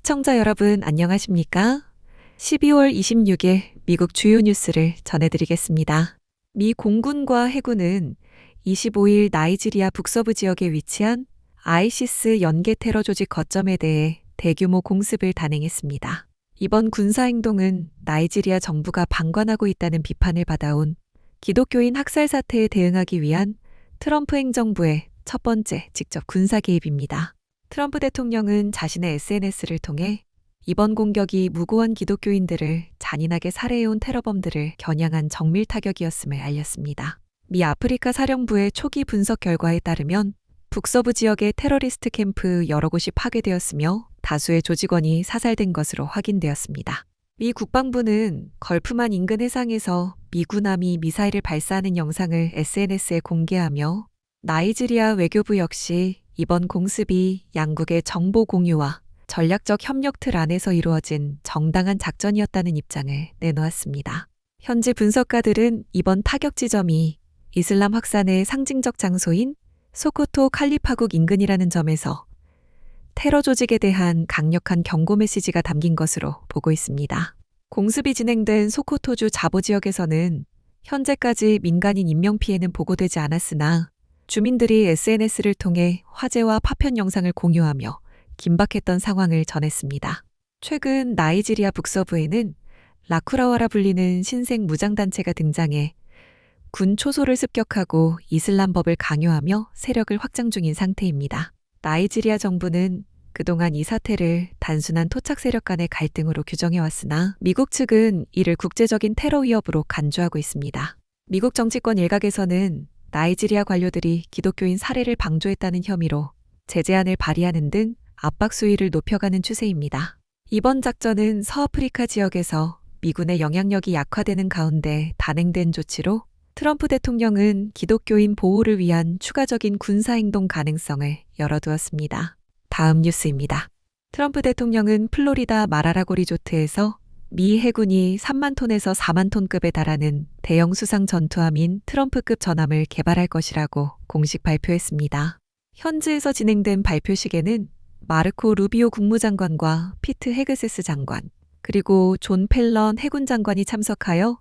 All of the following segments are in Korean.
시청자 여러분 안녕하십니까? 12월 26일 미국 주요 뉴스를 전해드리겠습니다. 미 공군과 해군은 25일 나이지리아 북서부 지역에 위치한 아이시스 연계 테러 조직 거점에 대해 대규모 공습을 단행했습니다. 이번 군사행동은 나이지리아 정부가 방관하고 있다는 비판을 받아온 기독교인 학살 사태에 대응하기 위한 트럼프 행정부의 첫 번째 직접 군사 개입입니다. 트럼프 대통령은 자신의 SNS를 통해 이번 공격이 무고한 기독교인들을 잔인하게 살해해온 테러범들을 겨냥한 정밀 타격이었음을 알렸습니다. 미 아프리카 사령부의 초기 분석 결과에 따르면 북서부 지역의 테러리스트 캠프 여러 곳이 파괴되었으며 다수의 조직원이 사살된 것으로 확인되었습니다. 미 국방부는 걸프만 인근 해상에서 미군함이 미사일을 발사하는 영상을 SNS에 공개하며 나이지리아 외교부 역시 이번 공습이 양국의 정보 공유와 전략적 협력 틀 안에서 이루어진 정당한 작전이었다는 입장을 내놓았습니다. 현지 분석가들은 이번 타격 지점이 이슬람 확산의 상징적 장소인 소코토 칼리파국 인근이라는 점에서 테러 조직에 대한 강력한 경고 메시지가 담긴 것으로 보고 있습니다. 공습이 진행된 소코토주 자보 지역에서는 현재까지 민간인 인명피해는 보고되지 않았으나 주민들이 SNS를 통해 화재와 파편 영상을 공유하며 긴박했던 상황을 전했습니다. 최근 나이지리아 북서부에는 라쿠라와라 불리는 신생 무장단체가 등장해 군 초소를 습격하고 이슬람법을 강요하며 세력을 확장 중인 상태입니다. 나이지리아 정부는 그동안 이 사태를 단순한 토착 세력 간의 갈등으로 규정해왔으나 미국 측은 이를 국제적인 테러 위협으로 간주하고 있습니다. 미국 정치권 일각에서는 나이지리아 관료들이 기독교인 살해를 방조했다는 혐의로 제재안을 발의하는 등 압박 수위를 높여가는 추세입니다. 이번 작전은 서아프리카 지역에서 미군의 영향력이 약화되는 가운데 단행된 조치로 트럼프 대통령은 기독교인 보호를 위한 추가적인 군사행동 가능성을 열어두었습니다. 다음 뉴스입니다. 트럼프 대통령은 플로리다 마라라고 리조트에서 미 해군이 3만 톤에서 4만 톤급에 달하는 대형 수상 전투함인 트럼프급 전함을 개발할 것이라고 공식 발표했습니다. 현지에서 진행된 발표식에는 마르코 루비오 국무장관과 피트 헤그세스 장관, 그리고 존 펠런 해군 장관이 참석하여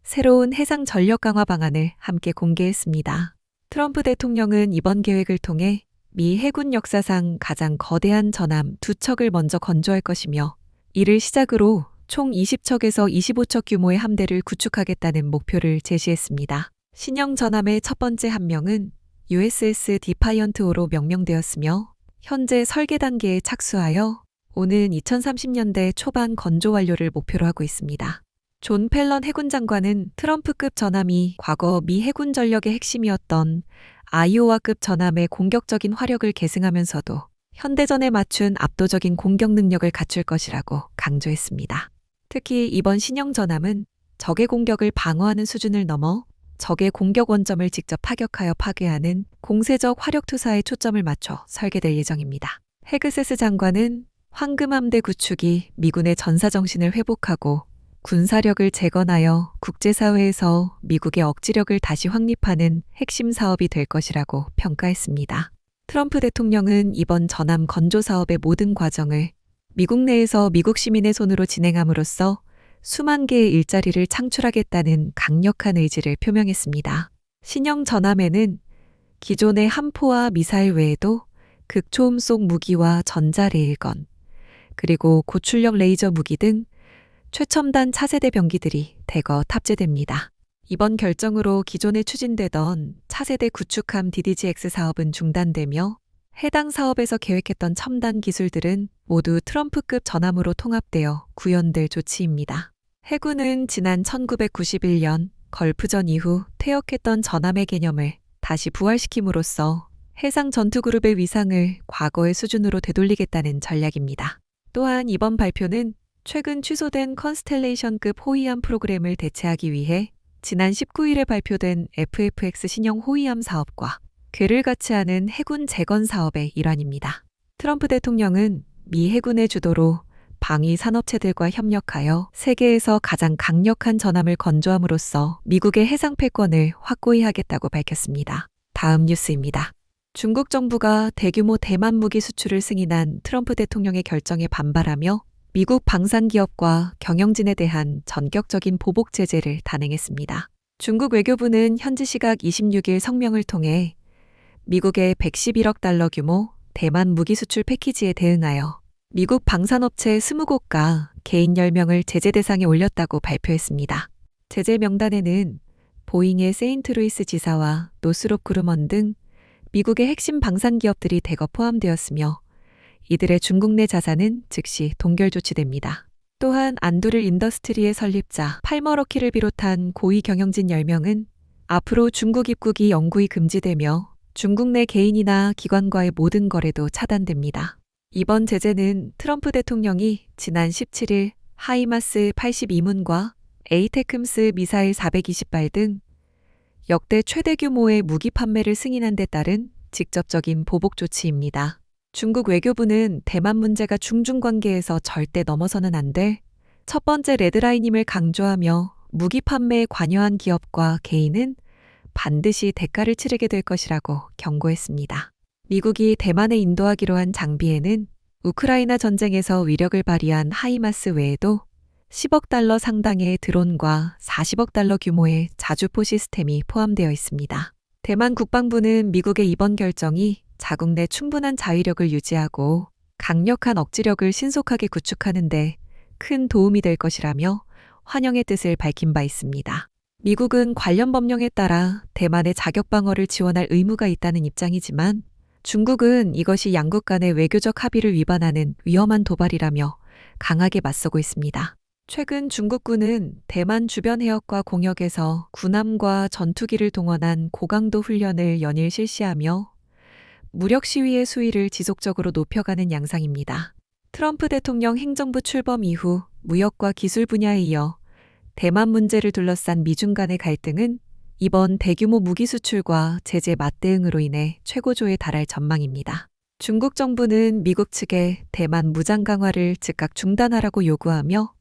새로운 해상 전력 강화 방안을 함께 공개했습니다. 트럼프 대통령은 이번 계획을 통해 미 해군 역사상 가장 거대한 전함 2척을 먼저 건조할 것이며 이를 시작으로 총 20척에서 25척 규모의 함대를 구축하겠다는 목표를 제시했습니다. 신형 전함의 첫 번째 함명은 USS 디파이언트호로 명명되었으며 현재 설계 단계에 착수하여 오는 2030년대 초반 건조 완료를 목표로 하고 있습니다. 존 펠런 해군 장관은 트럼프급 전함이 과거 미 해군 전력의 핵심이었던 아이오와급 전함의 공격적인 화력을 계승하면서도 현대전에 맞춘 압도적인 공격 능력을 갖출 것이라고 강조했습니다. 특히 이번 신형 전함은 적의 공격을 방어하는 수준을 넘어 적의 공격 원점을 직접 타격하여 파괴하는 공세적 화력 투사에 초점을 맞춰 설계될 예정입니다. 헤그세스 장관은 황금함대 구축이 미군의 전사정신을 회복하고 군사력을 재건하여 국제사회에서 미국의 억지력을 다시 확립하는 핵심 사업이 될 것이라고 평가했습니다. 트럼프 대통령은 이번 전함 건조 사업의 모든 과정을 미국 내에서 미국 시민의 손으로 진행함으로써 수만 개의 일자리를 창출하겠다는 강력한 의지를 표명했습니다. 신형 전함에는 기존의 함포와 미사일 외에도 극초음속 무기와 전자레일건, 그리고 고출력 레이저 무기 등 최첨단 차세대 병기들이 대거 탑재됩니다. 이번 결정으로 기존에 추진되던 차세대 구축함 DDG-X 사업은 중단되며 해당 사업에서 계획했던 첨단 기술들은 모두 트럼프급 전함으로 통합되어 구현될 조치입니다. 해군은 지난 1991년 걸프전 이후 퇴역했던 전함의 개념을 다시 부활시킴으로써 해상 전투그룹의 위상을 과거의 수준으로 되돌리겠다는 전략입니다. 또한 이번 발표는 최근 취소된 컨스텔레이션급 호위함 프로그램을 대체하기 위해 지난 19일에 발표된 FFX 신형 호위함 사업과 궤를 같이 하는 해군 재건 사업의 일환입니다. 트럼프 대통령은 미 해군의 주도로 방위 산업체들과 협력하여 세계에서 가장 강력한 전함을 건조함으로써 미국의 해상 패권을 확고히 하겠다고 밝혔습니다. 다음 뉴스입니다. 중국 정부가 대규모 대만 무기 수출을 승인한 트럼프 대통령의 결정에 반발하며 미국 방산기업과 경영진에 대한 전격적인 보복 제재를 단행했습니다. 중국 외교부는 현지 시각 26일 성명을 통해 미국의 111억 달러 규모 대만 무기 수출 패키지에 대응하여 미국 방산업체 20곳과 개인 10명을 제재 대상에 올렸다고 발표했습니다. 제재 명단에는 보잉의 세인트루이스 지사와 노스롭 그루먼 등 미국의 핵심 방산 기업들이 대거 포함되었으며 이들의 중국 내 자산은 즉시 동결 조치됩니다. 또한 안두를 인더스트리의 설립자 팔머러키를 비롯한 고위 경영진 10명은 앞으로 중국 입국이 영구히 금지되며 중국 내 개인이나 기관과의 모든 거래도 차단됩니다. 이번 제재는 트럼프 대통령이 지난 17일 하이마스 82문과 에이테크임스 미사일 420발 등 역대 최대 규모의 무기 판매를 승인한 데 따른 직접적인 보복 조치입니다. 중국 외교부는 대만 문제가 중중 관계에서 절대 넘어서는 안 될 첫 번째 레드라인임을 강조하며 무기 판매에 관여한 기업과 개인은 반드시 대가를 치르게 될 것이라고 경고했습니다. 미국이 대만에 인도하기로 한 장비에는 우크라이나 전쟁에서 위력을 발휘한 하이마스 외에도 10억 달러 상당의 드론과 40억 달러 규모의 자주포 시스템이 포함되어 있습니다. 대만 국방부는 미국의 이번 결정이 자국 내 충분한 자위력을 유지하고 강력한 억지력을 신속하게 구축하는 데 큰 도움이 될 것이라며 환영의 뜻을 밝힌 바 있습니다. 미국은 관련 법령에 따라 대만의 자격 방어를 지원할 의무가 있다는 입장이지만 중국은 이것이 양국 간의 외교적 합의를 위반하는 위험한 도발이라며 강하게 맞서고 있습니다. 최근 중국군은 대만 주변 해역과 공역에서 군함과 전투기를 동원한 고강도 훈련을 연일 실시하며 무력 시위의 수위를 지속적으로 높여가는 양상입니다. 트럼프 대통령 행정부 출범 이후 무역과 기술 분야에 이어 대만 문제를 둘러싼 미중 간의 갈등은 이번 대규모 무기 수출과 제재 맞대응으로 인해 최고조에 달할 전망입니다. 중국 정부는 미국 측에 대만 무장 강화를 즉각 중단하라고 요구하며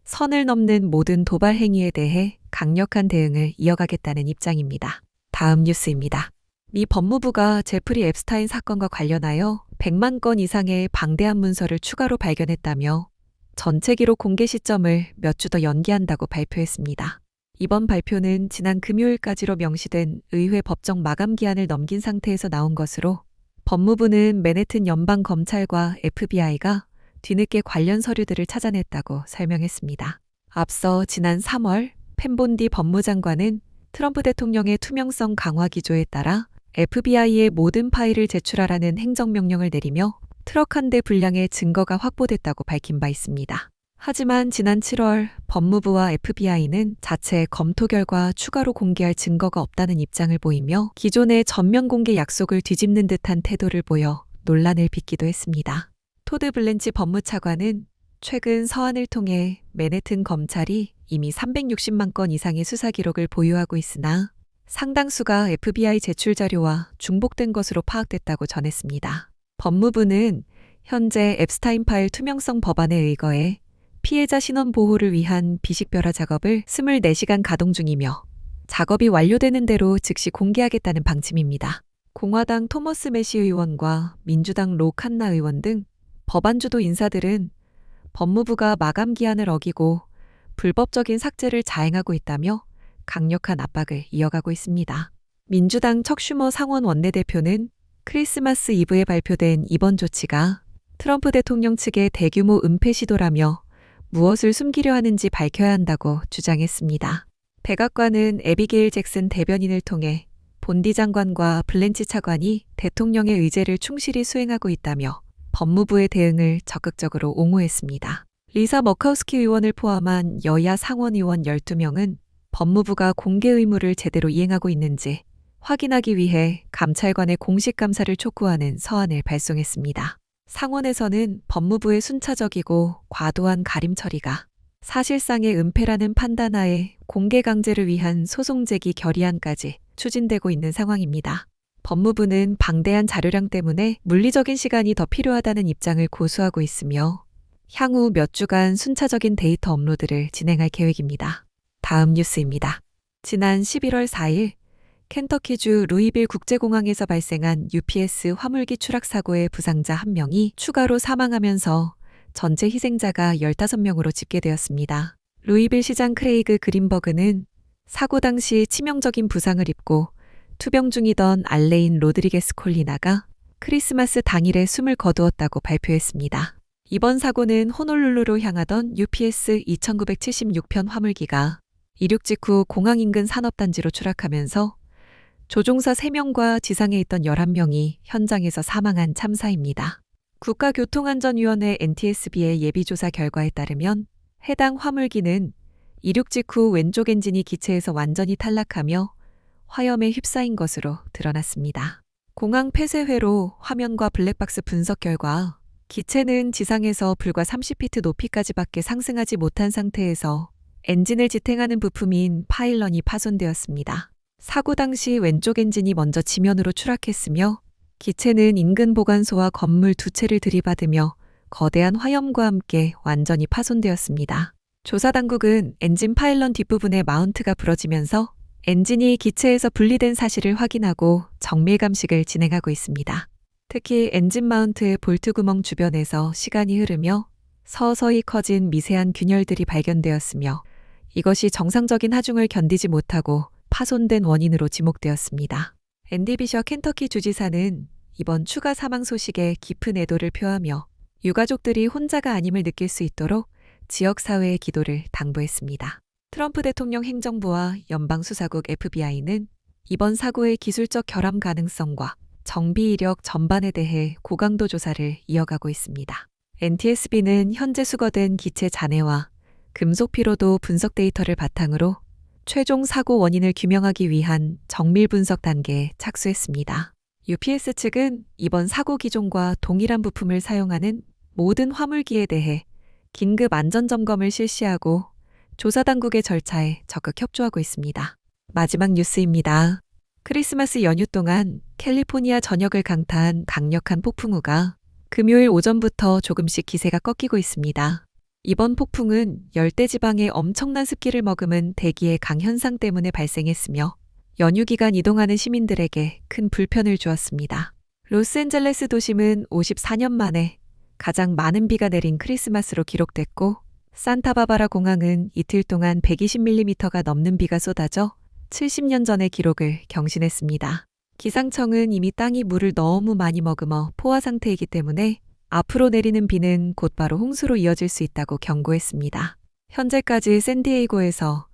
선을 넘는 모든 도발 행위에 대해 강력한 대응을 이어가겠다는 입장입니다. 다음 뉴스입니다. 미 법무부가 제프리 앱스타인 사건과 관련하여 100만 건 이상의 방대한 문서를 추가로 발견했다며 전체 기록 공개 시점을 몇 주 더 연기한다고 발표했습니다. 이번 발표는 지난 금요일까지로 명시된 의회 법정 마감 기한을 넘긴 상태에서 나온 것으로 법무부는 맨해튼 연방검찰과 FBI가 뒤늦게 관련 서류들을 찾아냈다고 설명했습니다. 앞서 지난 3월 펜본디 법무장관은 트럼프 대통령의 투명성 강화 기조에 따라 FBI의 모든 파일을 제출하라는 행정명령을 내리며 트럭 한 대 분량의 증거가 확보됐다고 밝힌 바 있습니다. 하지만 지난 7월 법무부와 FBI는 자체 검토 결과 추가로 공개할 증거가 없다는 입장을 보이며 기존의 전면 공개 약속을 뒤집는 듯한 태도를 보여 논란을 빚기도 했습니다. 토드 블렌치 법무차관은 최근 서한을 통해 맨해튼 검찰이 이미 360만 건 이상의 수사 기록을 보유하고 있으나 상당수가 FBI 제출 자료와 중복된 것으로 파악됐다고 전했습니다. 법무부는 현재 앱스타인 파일 투명성 법안에 의거해 피해자 신원 보호를 위한 비식별화 작업을 24시간 가동 중이며 작업이 완료되는 대로 즉시 공개하겠다는 방침입니다. 공화당 토머스 매시 의원과 민주당 로 칸나 의원 등 법안 주도 인사들은 법무부가 마감 기한을 어기고 불법적인 삭제를 자행하고 있다며 강력한 압박을 이어가고 있습니다. 민주당 척 슈머 상원 원내대표는 크리스마스 이브에 발표된 이번 조치가 트럼프 대통령 측의 대규모 은폐 시도라며 무엇을 숨기려 하는지 밝혀야 한다고 주장했습니다. 백악관은 애비게일 잭슨 대변인을 통해 본디 장관과 블렌치 차관이 대통령의 의제를 충실히 수행하고 있다며 법무부의 대응을 적극적으로 옹호했습니다. 리사 머카우스키 의원을 포함한 여야 상원 의원 12명은 법무부가 공개 의무를 제대로 이행하고 있는지 확인하기 위해 감찰관의 공식 감사를 촉구하는 서한을 발송했습니다. 상원에서는 법무부의 순차적이고 과도한 가림 처리가 사실상의 은폐라는 판단하에 공개 강제를 위한 소송 제기 결의안까지 추진되고 있는 상황입니다. 법무부는 방대한 자료량 때문에 물리적인 시간이 더 필요하다는 입장을 고수하고 있으며 향후 몇 주간 순차적인 데이터 업로드를 진행할 계획입니다. 다음 뉴스입니다. 지난 11월 4일 켄터키주 루이빌 국제공항에서 발생한 UPS 화물기 추락 사고의 부상자 1명이 추가로 사망하면서 전체 희생자가 15명으로 집계되었습니다. 루이빌 시장 크레이그 그린버그는 사고 당시 치명적인 부상을 입고 투병 중이던 알레인 로드리게스 콜리나가 크리스마스 당일에 숨을 거두었다고 발표했습니다. 이번 사고는 호놀룰루로 향하던 UPS 2976편 화물기가 이륙 직후 공항 인근 산업단지로 추락하면서 조종사 3명과 지상에 있던 11명이 현장에서 사망한 참사입니다. 국가교통안전위원회 NTSB의 예비조사 결과에 따르면 해당 화물기는 이륙 직후 왼쪽 엔진이 기체에서 완전히 탈락하며 화염에 휩싸인 것으로 드러났습니다. 공항 폐쇄회로 화면과 블랙박스 분석 결과 기체는 지상에서 불과 30피트 높이까지밖에 상승하지 못한 상태에서 엔진을 지탱하는 부품인 파일런이 파손되었습니다. 사고 당시 왼쪽 엔진이 먼저 지면으로 추락했으며 기체는 인근 보관소와 건물 2채를 들이받으며 거대한 화염과 함께 완전히 파손되었습니다. 조사당국은 엔진 파일런 뒷부분의 마운트가 부러지면서 엔진이 기체에서 분리된 사실을 확인하고 정밀 감식을 진행하고 있습니다. 특히 엔진 마운트의 볼트 구멍 주변에서 시간이 흐르며 서서히 커진 미세한 균열들이 발견되었으며 이것이 정상적인 하중을 견디지 못하고 파손된 원인으로 지목되었습니다. 앤디 비셔 켄터키 주지사는 이번 추가 사망 소식에 깊은 애도를 표하며 유가족들이 혼자가 아님을 느낄 수 있도록 지역사회의 기도를 당부했습니다. 트럼프 대통령 행정부와 연방수사국 FBI는 이번 사고의 기술적 결함 가능성과 정비 이력 전반에 대해 고강도 조사를 이어가고 있습니다. NTSB는 현재 수거된 기체 잔해와 금속 피로도 분석 데이터를 바탕으로 최종 사고 원인을 규명하기 위한 정밀 분석 단계에 착수했습니다. UPS 측은 이번 사고 기종과 동일한 부품을 사용하는 모든 화물기에 대해 긴급 안전점검을 실시하고 조사당국의 절차에 적극 협조하고 있습니다. 마지막 뉴스입니다. 크리스마스 연휴 동안 캘리포니아 전역을 강타한 강력한 폭풍우가 금요일 오전부터 조금씩 기세가 꺾이고 있습니다. 이번 폭풍은 열대지방의 엄청난 습기를 머금은 대기의 강현상 때문에 발생했으며 연휴 기간 이동하는 시민들에게 큰 불편을 주었습니다. 로스앤젤레스 도심은 54년 만에 가장 많은 비가 내린 크리스마스로 기록됐고 산타바바라 공항은 이틀 동안 120mm가 넘는 비가 쏟아져 70년 전의 기록을 경신했습니다. 기상청은 이미 땅이 물을 너무 많이 머금어 포화 상태이기 때문에 앞으로 내리는 비는 곧바로 홍수로 이어질 수 있다고 경고했습니다. 현재까지 샌디에이고에서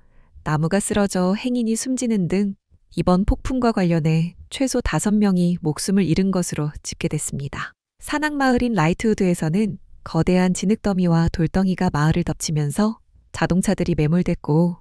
나무가 쓰러져 행인이 숨지는 등 이번 폭풍과 관련해 최소 5명이 목숨을 잃은 것으로 집계됐습니다. 산악마을인 라이트우드에서는 거대한 진흙더미와 돌덩이가 마을을 덮치면서 자동차들이 매몰됐고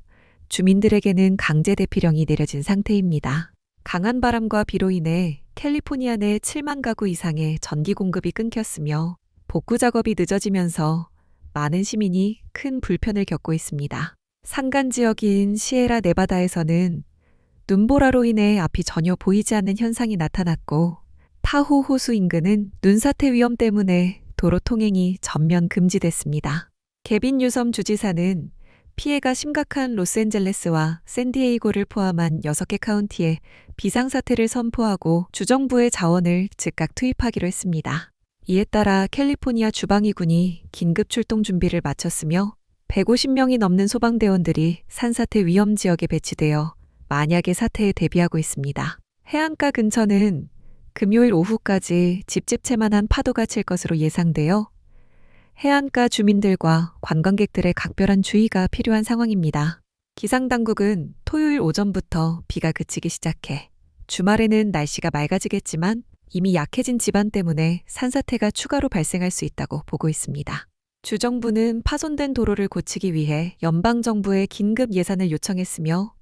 주민들에게는 강제 대피령이 내려진 상태입니다. 강한 바람과 비로 인해 캘리포니아 내 7만 가구 이상의 전기 공급이 끊겼으며 복구 작업이 늦어지면서 많은 시민이 큰 불편을 겪고 있습니다. 산간 지역인 시에라 네바다에서는 눈보라로 인해 앞이 전혀 보이지 않는 현상이 나타났고 타호 호수 인근은 눈사태 위험 때문에 도로 통행이 전면 금지됐습니다. 개빈 뉴섬 주지사는 피해가 심각한 로스앤젤레스와 샌디에이고를 포함한 6개 카운티에 비상사태를 선포하고 주정부의 자원을 즉각 투입하기로 했습니다. 이에 따라 캘리포니아 주방위군이 긴급 출동 준비를 마쳤으며 150명이 넘는 소방대원들이 산사태 위험 지역에 배치되어 만약의 사태에 대비하고 있습니다. 해안가 근처는 금요일 오후까지 집집채만한 파도가 칠 것으로 예상되어 해안가 주민들과 관광객들의 각별한 주의가 필요한 상황입니다. 기상당국은 토요일 오전부터 비가 그치기 시작해 주말에는 날씨가 맑아지겠지만 이미 약해진 지반 때문에 산사태가 추가로 발생할 수 있다고 보고 있습니다. 주정부는 파손된 도로를 고치기 위해 연방정부에 긴급 예산을 요청했으며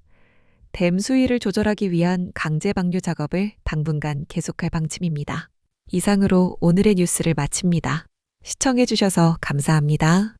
댐 수위를 조절하기 위한 강제 방류 작업을 당분간 계속할 방침입니다. 이상으로 오늘의 뉴스를 마칩니다. 시청해주셔서 감사합니다.